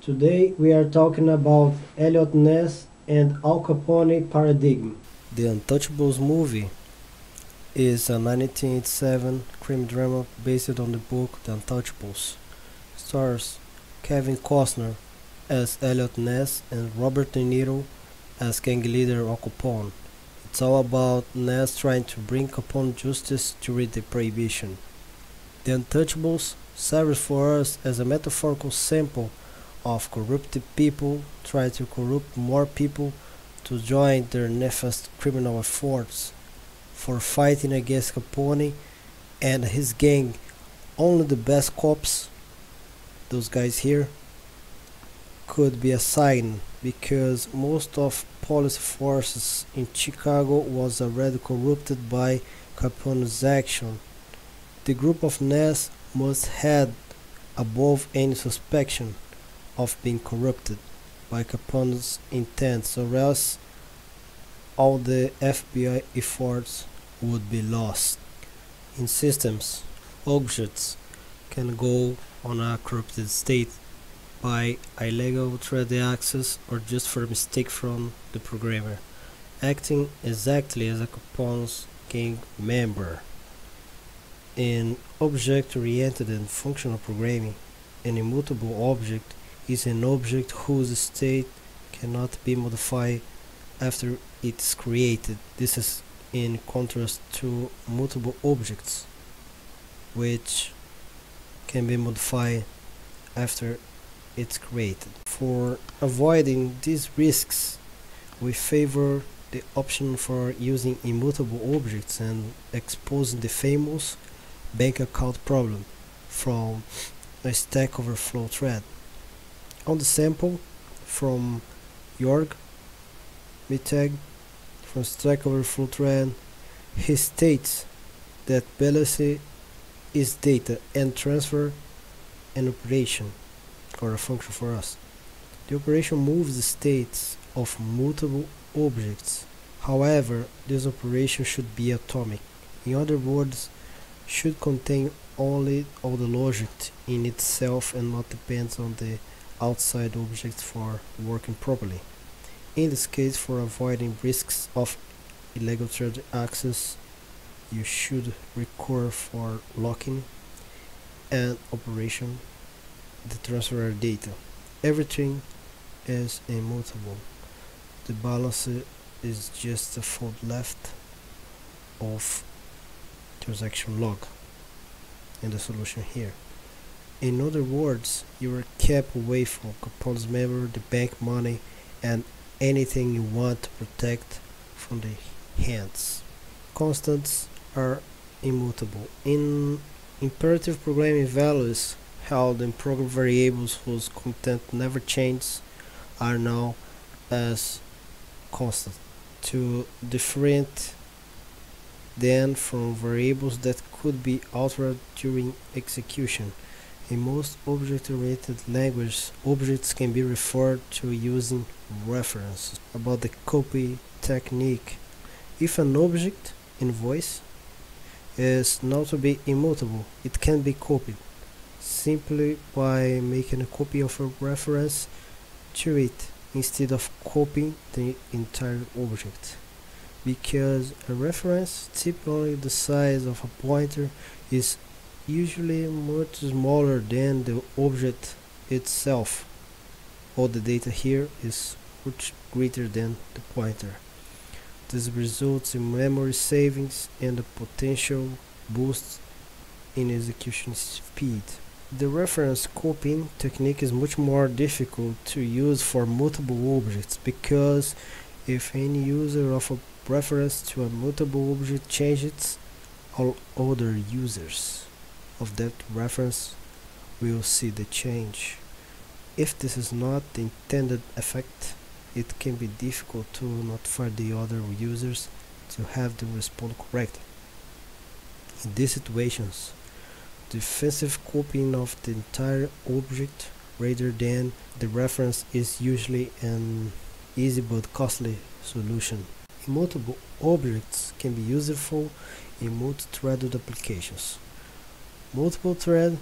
Today we are talking about Eliot Ness and Al Capone paradigm. The Untouchables movie is a 1987 crime drama based on the book The Untouchables. Stars Kevin Costner as Eliot Ness and Robert De Niro as gang leader Al Capone. It's all about Ness trying to bring Capone justice during the Prohibition. The Untouchables serves for us as a metaphorical sample of corrupted people trying to corrupt more people to join their nefast criminal efforts. For fighting against Capone and his gang, only the best cops, those guys here, could be assigned because most of police forces in Chicago was already corrupted by Capone's action. The group of Ness must head above any suspicion of being corrupted by Capone's intents, or else all the FBI efforts would be lost. In systems, objects can go on a corrupted state by illegal thread access or just for a mistake from the programmer, acting exactly as a Capone's gang member. In object-oriented and functional programming, an immutable object is an object whose state cannot be modified after it is created. This is in contrast to mutable objects, which can be modified after it's created. For avoiding these risks, we favor the option for using immutable objects and exposing the famous bank account problem from a Stack Overflow thread. On the sample from Jorg Mittag from Stack Overflow thread, he states that balance is data and transfer an operation or a function for us. The operation moves the states of multiple objects. However, this operation should be atomic. In other words, should contain only all the logic in itself and not depends on the outside objects for working properly. In this case, for avoiding risks of illegal thread access, you should recur for locking and operation the transfer data. Everything is immutable. The balance is just a fold left of transaction log in the solution here. In other words, you are kept away from Capone's memory, the bank money, and anything you want to protect from the hands. Constants are immutable. In imperative programming, values held in program variables whose content never changes are known as constant. To differentiate them from variables that could be altered during execution. In most object-oriented languages, objects can be referred to using references. About the copy technique, if an object, invoice, is known to be immutable, it can be copied simply by making a copy of a reference to it instead of copying the entire object. Because a reference, typically the size of a pointer, is usually much smaller than the object itself. All the data here is much greater than the pointer. This results in memory savings and a potential boost in execution speed. The reference copying technique is much more difficult to use for multiple objects because if any user of a reference to a mutable object changes, all other users of that reference will see the change. If this is not the intended effect, it can be difficult to notify the other users to have them respond correctly. In these situations, defensive copying of the entire object rather than the reference is usually an easy but costly solution. Immutable objects can be useful in multi-threaded applications. Multiple thread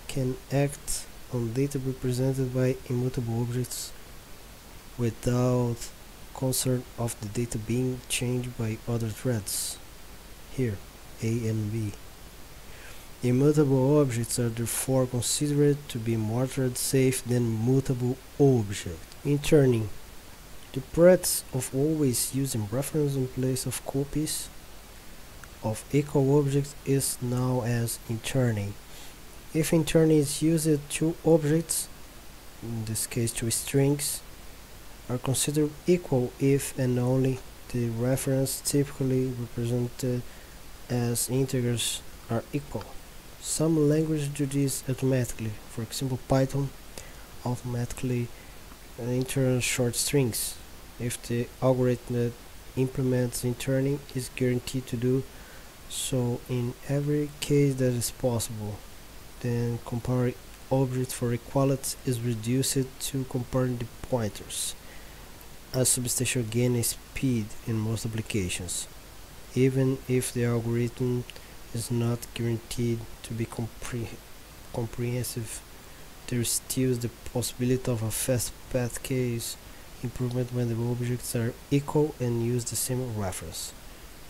can act on data represented by immutable objects without concern of the data being changed by other threads. Here, A and B. Immutable objects are therefore considered to be more thread-safe than mutable objects. In turning, the practice of always using reference in place of copies of equal objects is known as interning. If interning is used, two objects, in this case two strings, are considered equal if and only the reference, typically represented as integers, are equal. Some languages do this automatically. For example, Python automatically interns short strings if the algorithm that implements interning is guaranteed to do so in every case that is possible. Then comparing objects for equality is reduced to comparing the pointers, a substantial gain in speed in most applications. Even if the algorithm is not guaranteed to be comprehensive, there is still the possibility of a fast path case improvement when the objects are equal and use the same reference.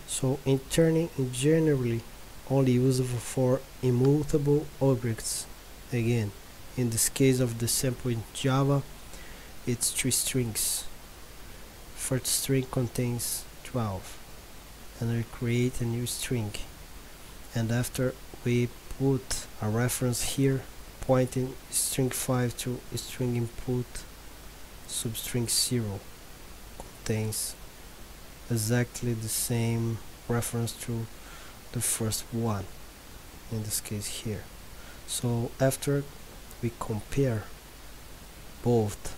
So interning is generally only usable for immutable objects. Again, in this case of the sample in Java, it's 3 strings. First string contains 12, and we create a new string, and after we put a reference here pointing string 5 to string input substring 0 contains exactly the same reference to the first one, in this case here. So after we compare both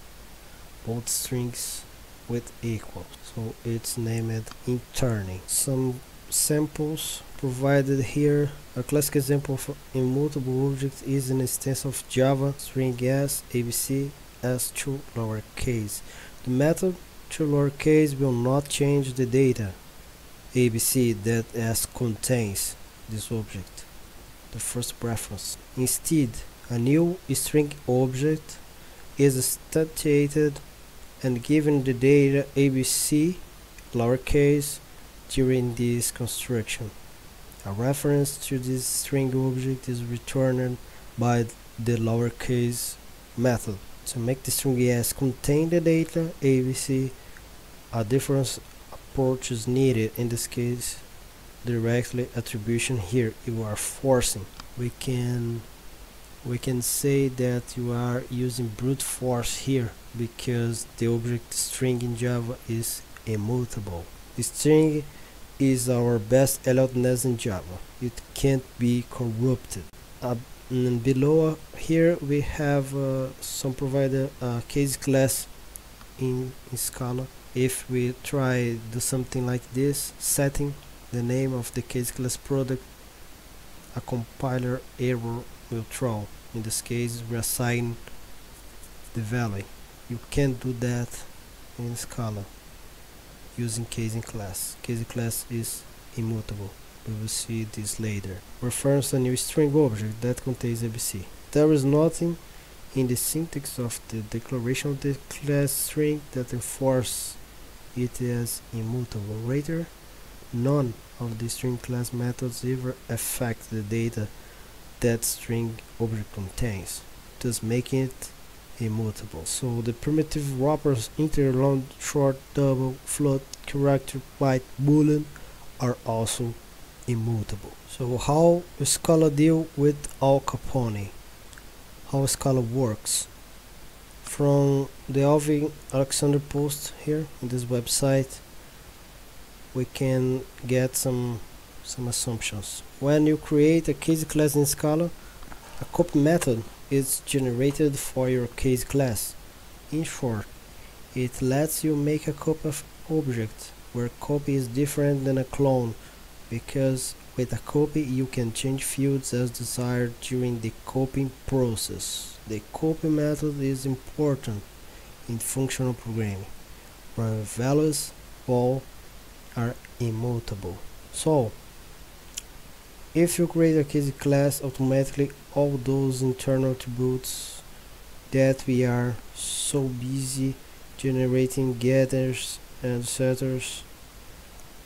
strings with equal, so it's named interning. Some samples provided here. A classic example of immutable object is an instance of Java string s abc s2 lowercase. The method to lowercase will not change the data abc that s contains this object, the first reference. Instead, a new string object is instantiated and given the data abc lowercase during this construction. A reference to this string object is returned by the lowercase method. To make the string s contain the data abc, a different approach is needed. In this case, directly attribution. Here you are forcing. We can say that you are using brute force here because the object string in Java is immutable. The string is our best Elliott-Ness in Java. It can't be corrupted. And below here we have some provided case class in Scala. If we try do something like this, setting the name of the case class product, a compiler error will throw. In this case, reassign the value. You can't do that in Scala using casing class. Casing class is immutable. We will see this later. Reference a new string object that contains abc. There is nothing in the syntax of the declaration of the class string that enforces it as immutable. Rather, none of the string class methods ever affect the data that string object contains, thus making it immutable. So the primitive wrappers integer, long, short, double, float, character, byte, boolean are also immutable. So how Scala deal with Al Capone? How Scala works? From the Alvin Alexander post here in this website, we can get some assumptions. When you create a case class in Scala, a copy method is generated for your case class. In short, it lets you make a copy of object, where copy is different than a clone, because with a copy you can change fields as desired during the copying process. The copy method is important in functional programming, where values all are immutable. So if you create a case class, automatically all those internal attributes that we are so busy generating getters and setters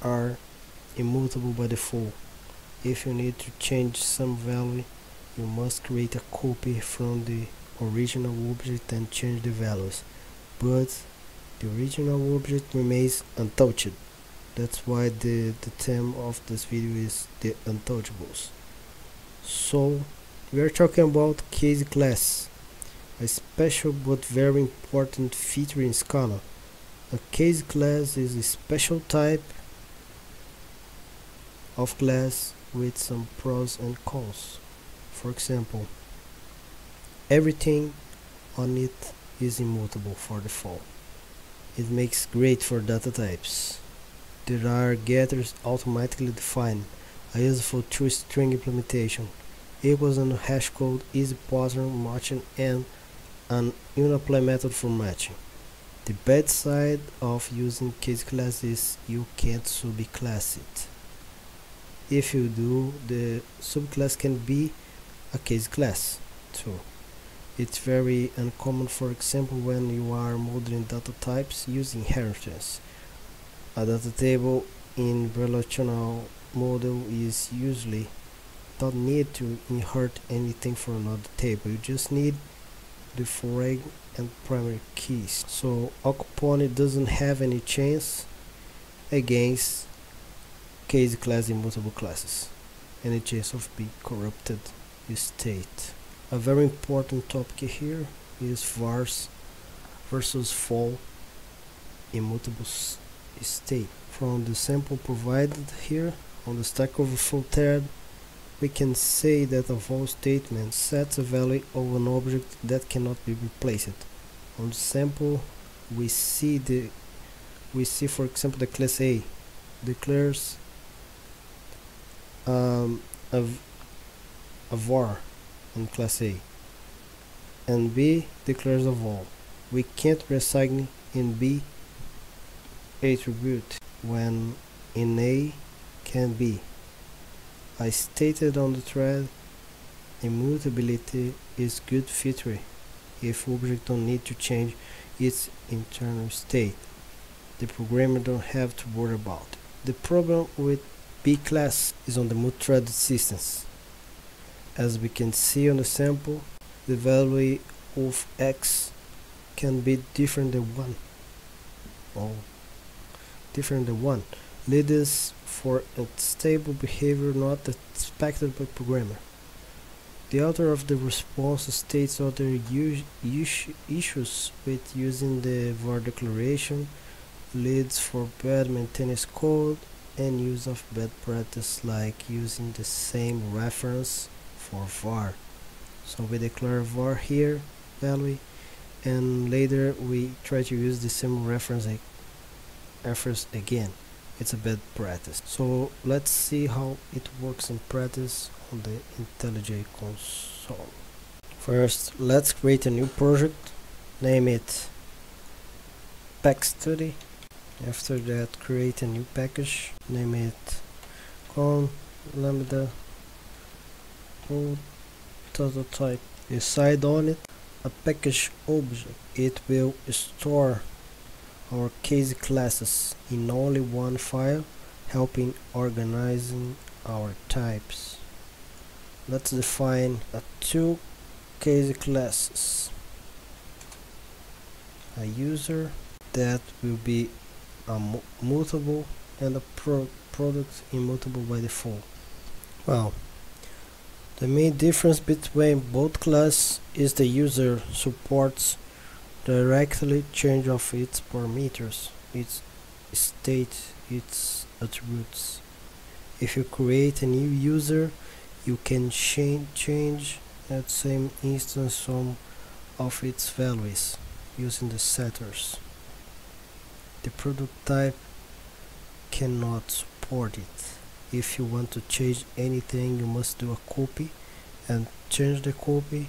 are immutable by default. If you need to change some value, you must create a copy from the original object and change the values, but the original object remains untouched. That's why the theme of this video is the untouchables. So we are talking about case class, a special but very important feature in Scala. A case class is a special type of class with some pros and cons. For example, everything on it is immutable for default. It makes great for data types. There are getters automatically defined, a useful two-string implementation, equals and hash code, easy pattern matching, and an unapply method for matching. The bad side of using case class is you can't subclass it. If you do, the subclass can be a case class too. It's very uncommon, for example, when you are modeling data types using inheritance. A data table in relational model is usually don't need to inherit anything from another table. You just need the foreign and primary keys. So Alcapone doesn't have any chance against case class immutable classes, any chance of being corrupted state. A very important topic here is vars versus val immutable state. From the sample provided here on the Stack Overflow thread, we can say that a val statement sets a value of an object that cannot be replaced. On the sample, we see for example the class A declares a var in class A, and B declares a val. We can't reassign in B attribute when in A can be. I stated on the thread, immutability is good feature if object don't need to change its internal state. The programmer don't have to worry about it. The problem with B class is on the multi-threaded systems. As we can see on the sample, the value of x can be different than 1. Leads for unstable behavior not expected by programmer. The author of the response states other issues with using the var declaration, leads for bad maintenance code, and use of bad practice like using the same reference for var. So we declare var here value, and later we try to use the same reference again. It's a bad practice. So let's see how it works in practice on the IntelliJ console. First, let's create a new project, name it PackStudy. After that, create a new package, name it con lambda total type. Decide on it a package object. It will store our case classes in only one file, helping organizing our types. Let's define two case classes. A user that will be a mutable and a product immutable by default. Well, the main difference between both classes is the user supports directly change of its parameters, its state, its attributes. If you create a new user, you can change that same instance some of its values using the setters. The product type cannot support it. If you want to change anything, you must do a copy and change the copy,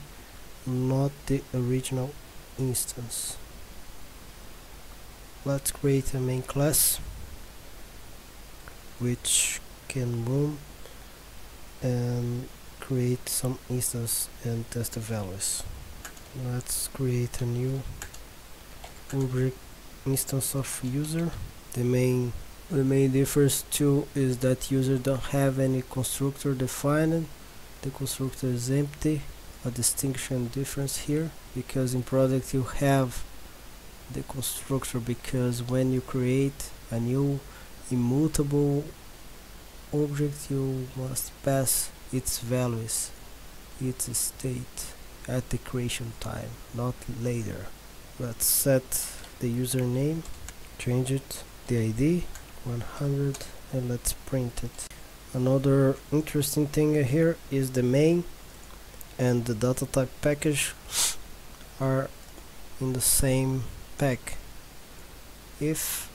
not the original instance. Let's create a main class which can run and create some instance and test the values. Let's create a new object instance of user. The main difference too is that user don't have any constructor defined. The constructor is empty. A distinction difference here, because in product you have the constructor, because when you create a new immutable object you must pass its values, its state at the creation time, not later. Let's set the username, change it, the ID 100, and let's print it. Another interesting thing here is the main and the data type package are in the same pack. If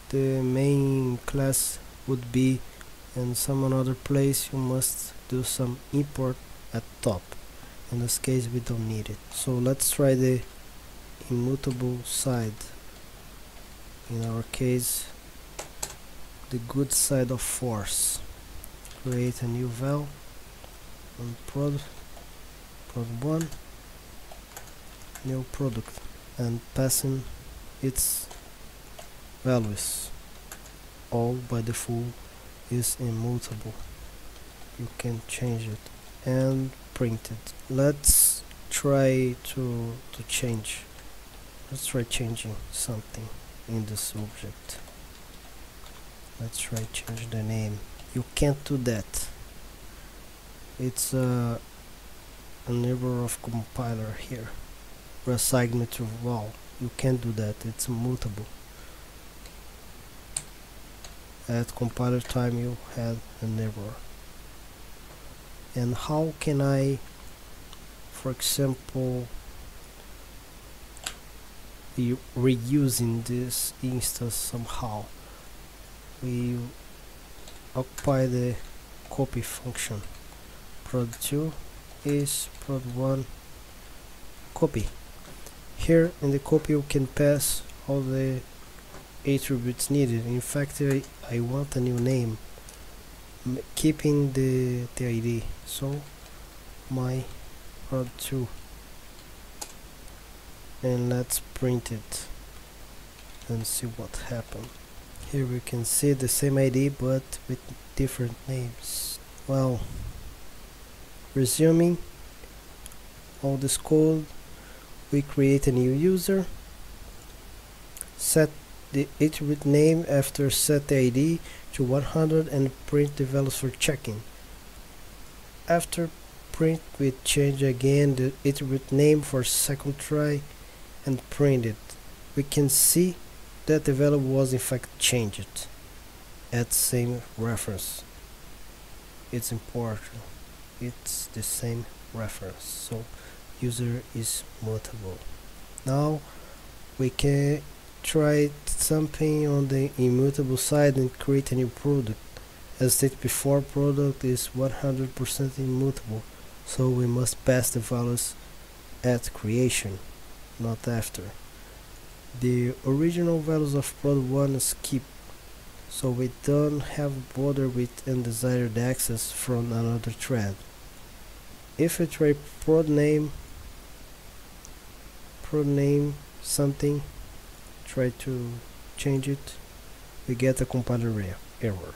the main class would be in some another place, you must do some import at top. In this case we don't need it. So let's try the immutable side. In our case, the good side of force. Create a new val on prod 1, new product, and passing its values. All by default is immutable. You can change it and print it. Let's try to change. Let's try changing something in this object. Let's try change the name. You can't do that. It's an error of compiler here. Reassignment to val. You can't do that. It's immutable. At compiler time you had an error. And how can I, for example, reusing this instance somehow? We occupy the copy function. Prod2 is prod1 copy. Here in the copy you can pass all the attributes needed. In fact, I want a new name, keeping the ID. So my prod2, and let's print it and see what happened. Here we can see the same ID but with different names. Well, resuming all this code, we create a new user, set the attribute name after set the ID to 100 and print the values for checking. After print, we change again the attribute name for second try and print it. We can see that the value was in fact changed at same reference. It's important. It's the same reference. So user is mutable. Now we can try something on the immutable side and create a new product. As stated before, product is 100% immutable, so we must pass the values at creation, not after. The original values of prod1 is keep, so we don't have bother with undesired access from another thread. If we try prod name something, try to change it, we get a compiler error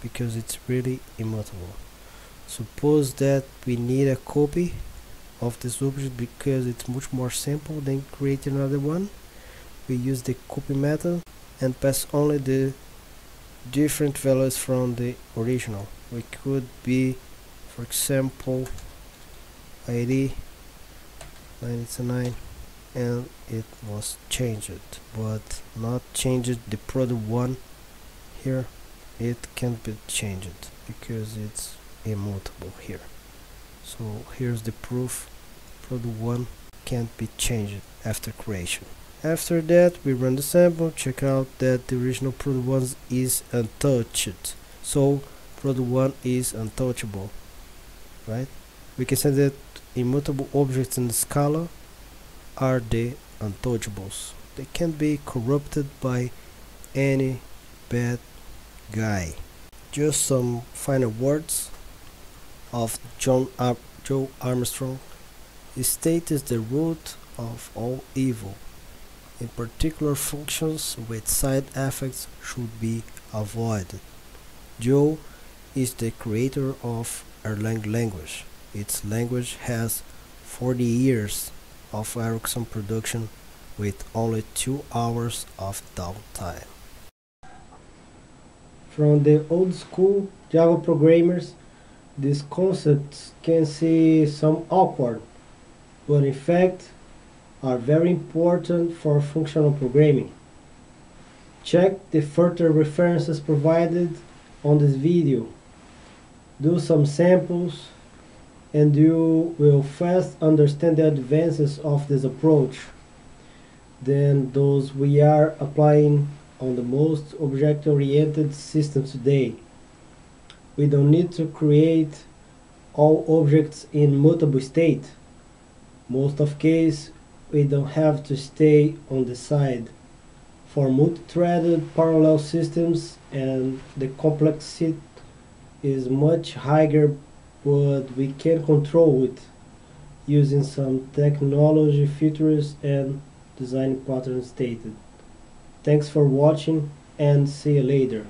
because it's really immutable. Suppose that we need a copy of this object because it's much more simple than create another one. We use the copy method and pass only the different values from the original. We could be, for example, ID 99, and it was changed, but not changed the prod1. Here it can't be changed because it's immutable here. So here's the proof: prod1 can't be changed after creation. After that, we run the sample, check out that the original prod1 is untouched, so prod1 is untouchable, right? We can say that immutable objects in the Scala are the untouchables. They can't be corrupted by any bad guy. Just some final words of Joe Armstrong, State is the root of all evil. In particular, functions with side effects should be avoided. Joe is the creator of Erlang language. Its language has 40 years of Ericsson production with only 2 hours of downtime. From the old school Java programmers, these concepts can seem some awkward, but in fact are very important for functional programming. Check the further references provided on this video. Do some samples and you will fast understand the advances of this approach than those we are applying on the most object-oriented systems today. We don't need to create all objects in mutable state. Most of case, we don't have to stay on the side. For multi-threaded parallel systems and the complexity is much higher, but we can control it using some technology features and design patterns stated. Thanks for watching and see you later.